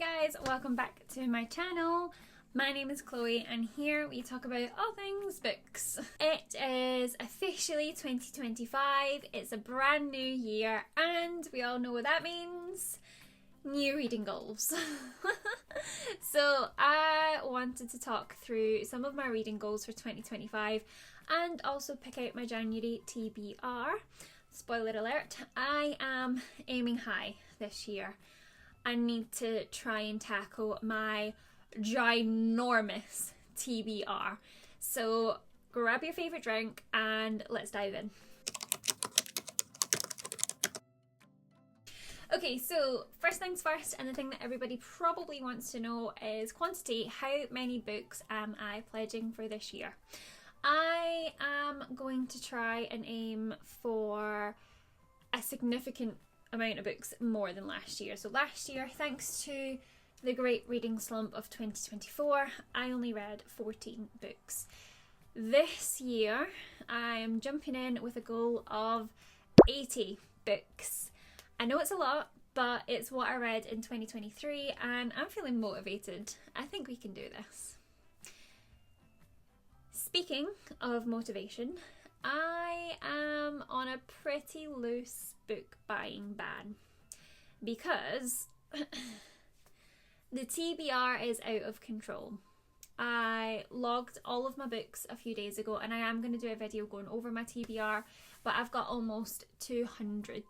guys, welcome back to my channel. My name is Chloe and here we talk about all things books. It is officially 2025, it's a brand new year and we all know what that means. New reading goals. So I wanted to talk through some of my reading goals for 2025 and also pick out my January TBR. Spoiler alert, I am aiming high this year. I need to try and tackle my ginormous TBR. So grab your favourite drink and let's dive in. Okay, so first things first, and the thing that everybody probably wants to know is quantity. How many books am I pledging for this year? I am going to try and aim for a significant amount of books more than last year. So last year, thanks to the great reading slump of 2024, I only read 14 books. This year, I am jumping in with a goal of 80 books. I know it's a lot, but it's what I read in 2023 and I'm feeling motivated. I think we can do this. Speaking of motivation, I am on a pretty loose book buying ban because the TBR is out of control. I logged all of my books a few days ago and I am going to do a video going over my TBR, but I've got almost 200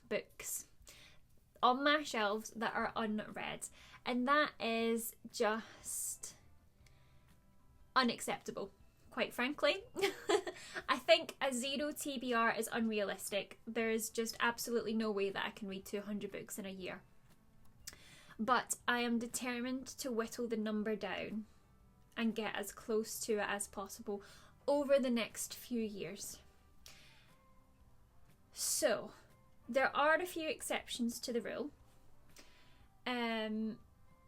books on my shelves that are unread, and that is just unacceptable, quite frankly. I think a 0 TBR is unrealistic. There's just absolutely no way that I can read 200 books in a year. But I am determined to whittle the number down and get as close to it as possible over the next few years. So, there are a few exceptions to the rule.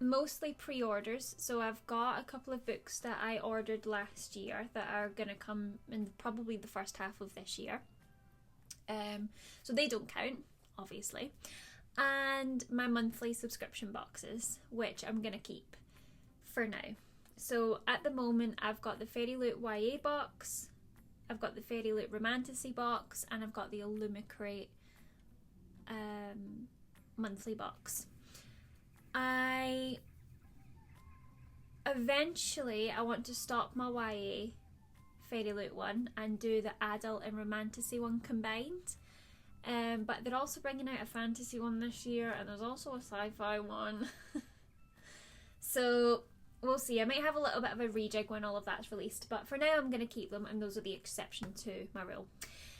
Mostly pre-orders, so I've got a couple of books that I ordered last year that are going to come in probably the first half of this year. So they don't count, obviously. And my monthly subscription boxes, which I'm going to keep for now. So at the moment, I've got the Fairy Loot YA box, I've got the Fairy Loot Romantasy box, and I've got the Illumicrate monthly box. I want to stop my YA Fairy Loot one and do the adult and romantasy one combined. But they're also bringing out a fantasy one this year, and there's also a sci-fi one. So we'll see. I might have a little bit of a rejig when all of that's released, but for now I'm going to keep them, and those are the exception to my rule.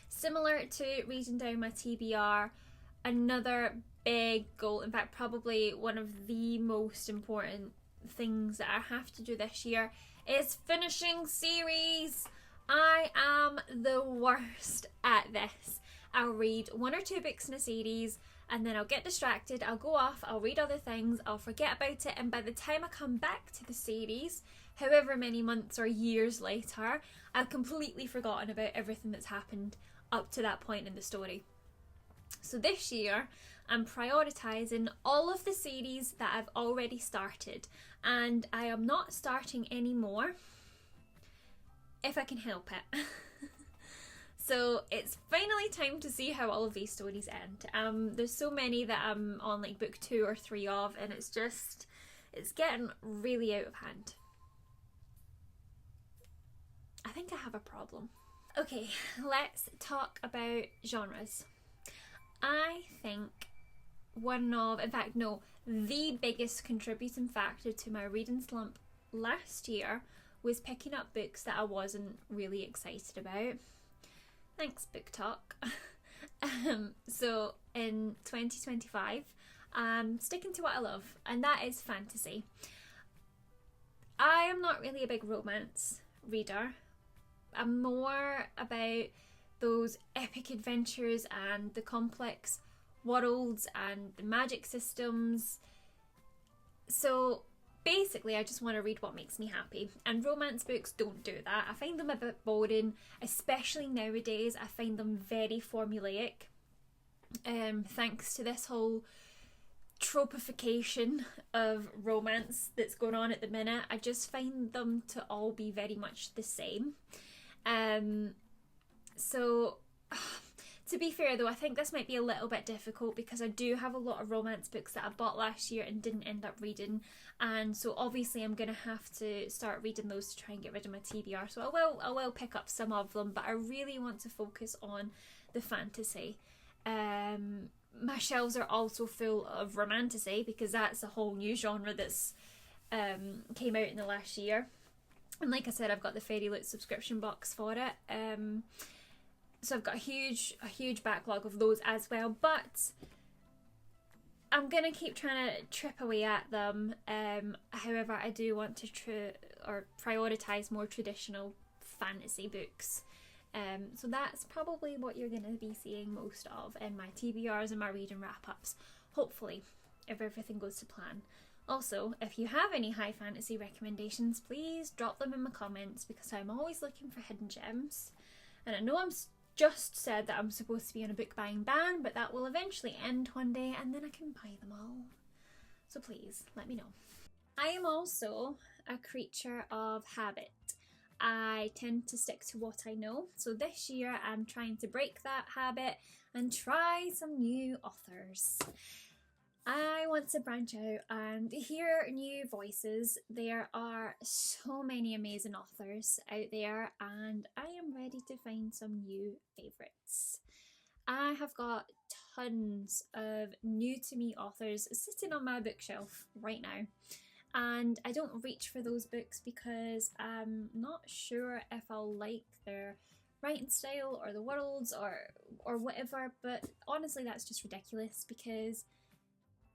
Similar to reading down my TBR, another big goal, in fact probably one of the most important things that I have to do this year, is finishing series. I am the worst at this. I'll read 1 or 2 books in a series and then I'll get distracted, I'll go off, I'll read other things, I'll forget about it, and by the time I come back to the series, however many months or years later, I've completely forgotten about everything that's happened up to that point in the story. So this year, I'm prioritising all of the series that I've already started, and I am not starting any more if I can help it. So it's finally time to see how all of these stories end. There's so many that I'm on like book 2 or 3 of, and it's getting really out of hand. I think I have a problem. Okay, let's talk about genres. I think the biggest contributing factor to my reading slump last year was picking up books that I wasn't really excited about. Thanks, Book Talk. So in 2025, I'm sticking to what I love, and that is fantasy. I am not really a big romance reader. I'm more about those epic adventures and the complex worlds and the magic systems. So basically, I just want to read what makes me happy, and romance books don't do that. I find them a bit boring, especially nowadays. I find them very formulaic. Thanks to this whole tropification of romance that's going on at the minute. I just find them to all be very much the same. So to be fair though, I think this might be a little bit difficult because I do have a lot of romance books that I bought last year and didn't end up reading, and so obviously I'm gonna have to start reading those to try and get rid of my TBR. So I will pick up some of them, but I really want to focus on the fantasy. My shelves are also full of romantasy because that's a whole new genre that's came out in the last year, and like I said, I've got the Fairy Loot subscription box for it. So I've got a huge backlog of those as well, but I'm gonna keep trying to chip away at them. However, I do want to prioritize more traditional fantasy books. So that's probably what you're gonna be seeing most of in my TBRs and my reading wrap-ups. Hopefully, if everything goes to plan. Also, if you have any high fantasy recommendations, please drop them in my comments because I'm always looking for hidden gems. And I know I'm just said that I'm supposed to be on a book buying ban, but that will eventually end one day and then I can buy them all. So please, let me know. I am also a creature of habit. I tend to stick to what I know. So this year I'm trying to break that habit and try some new authors. I want to branch out and hear new voices. There are so many amazing authors out there and I am ready to find some new favourites. I have got tons of new to me authors sitting on my bookshelf right now, and I don't reach for those books because I'm not sure if I'll like their writing style or the worlds or whatever, but honestly that's just ridiculous because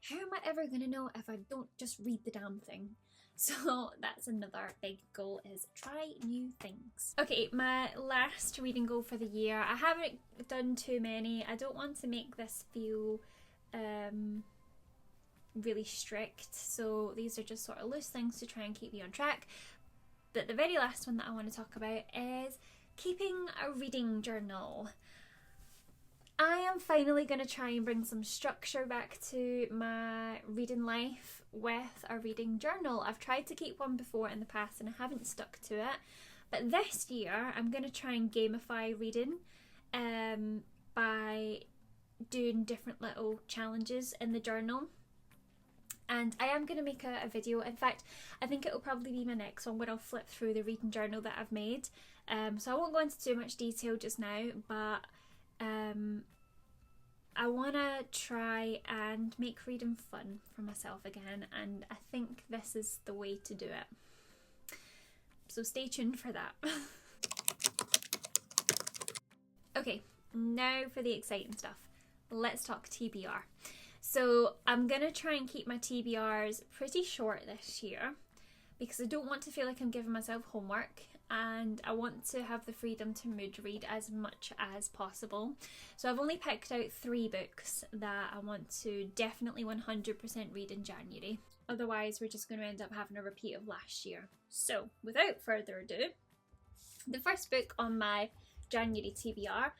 how am I ever going to know if I don't just read the damn thing? So that's another big goal, is try new things. Okay, my last reading goal for the year. I haven't done too many. I don't want to make this feel really strict. So these are just sort of loose things to try and keep me on track. But the very last one that I want to talk about is keeping a reading journal. I am finally going to try and bring some structure back to my reading life with a reading journal. I've tried to keep one before in the past and I haven't stuck to it. But this year I'm going to try and gamify reading by doing different little challenges in the journal. And I am going to make a video. In fact, I think it will probably be my next one where I'll flip through the reading journal that I've made. So I won't go into too much detail just now, but I want to try and make reading fun for myself again, and I think this is the way to do it. So stay tuned for that. Okay, now for the exciting stuff. Let's talk TBR. So I'm going to try and keep my TBRs pretty short this year because I don't want to feel like I'm giving myself homework, and I want to have the freedom to mood read as much as possible. So I've only picked out 3 books that I want to definitely 100% read in January. Otherwise we're just going to end up having a repeat of last year. So without further ado, the first book on my January TBR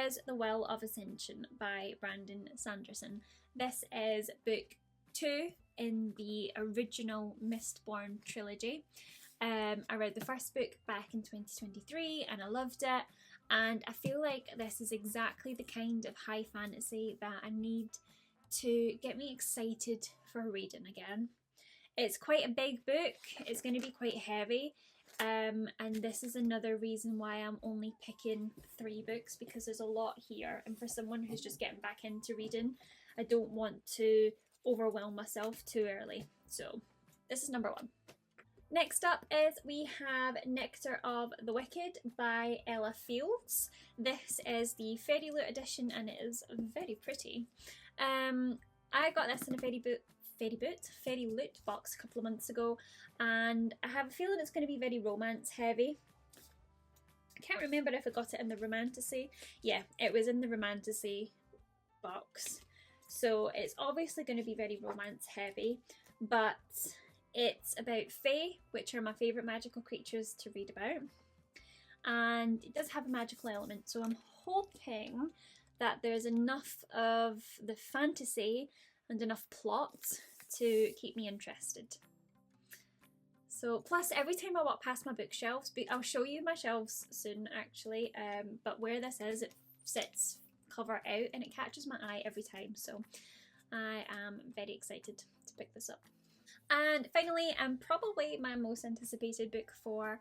is The Will of Ascension by Brandon Sanderson. This is book 2 in the original Mistborn trilogy. I read the first book back in 2023 and I loved it, and I feel like this is exactly the kind of high fantasy that I need to get me excited for reading again. It's quite a big book, it's going to be quite heavy, and this is another reason why I'm only picking 3 books, because there's a lot here, and for someone who's just getting back into reading, I don't want to overwhelm myself too early. So this is number 1. Next up is we have Nectar of the Wicked by Ella Fields. This is the Fairy Loot edition and it is very pretty. I got this in a Fairy Loot box a couple of months ago, and I have a feeling it's going to be very romance heavy. I can't remember if I got it in the romantasy. Yeah, it was in the romantasy box. So it's obviously going to be very romance heavy, but it's about fae, which are my favourite magical creatures to read about, and it does have a magical element, so I'm hoping that there's enough of the fantasy and enough plot to keep me interested. So, plus every time I walk past my bookshelves, I'll show you my shelves soon actually, but where this is, it sits cover out and it catches my eye every time, so I am very excited to pick this up. And finally, and probably my most anticipated book for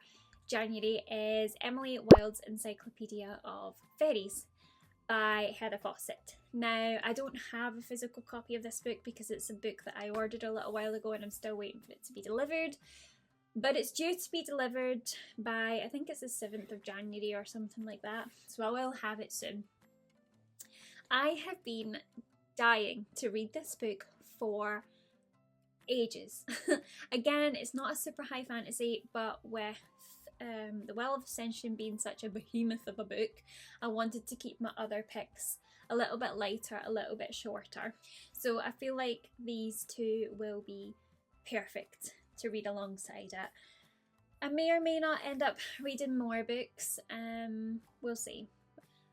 January, is Emily Wilde's Encyclopedia of Fairies by Heather Fawcett. Now, I don't have a physical copy of this book because it's a book that I ordered a little while ago and I'm still waiting for it to be delivered. But it's due to be delivered by, I think it's the 7th of January or something like that, so I will have it soon. I have been dying to read this book for ages. Again, it's not a super high fantasy, but with The Well of Ascension being such a behemoth of a book, I wanted to keep my other picks a little bit lighter, a little bit shorter. So I feel like these two will be perfect to read alongside it. I may or may not end up reading more books, we'll see.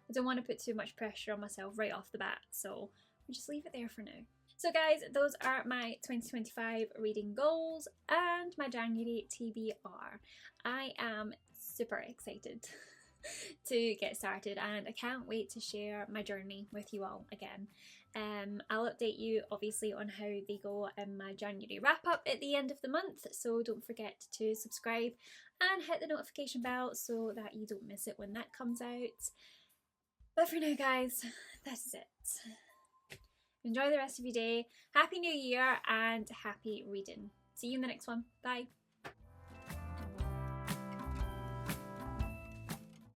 I don't want to put too much pressure on myself right off the bat, so we'll just leave it there for now. So guys, those are my 2025 reading goals and my January TBR. I am super excited to get started and I can't wait to share my journey with you all again. I'll update you obviously on how they go in my January wrap up at the end of the month, so don't forget to subscribe and hit the notification bell so that you don't miss it when that comes out. But for now guys, that's it. Enjoy the rest of your day, happy new year and happy reading. See you in the next one, bye.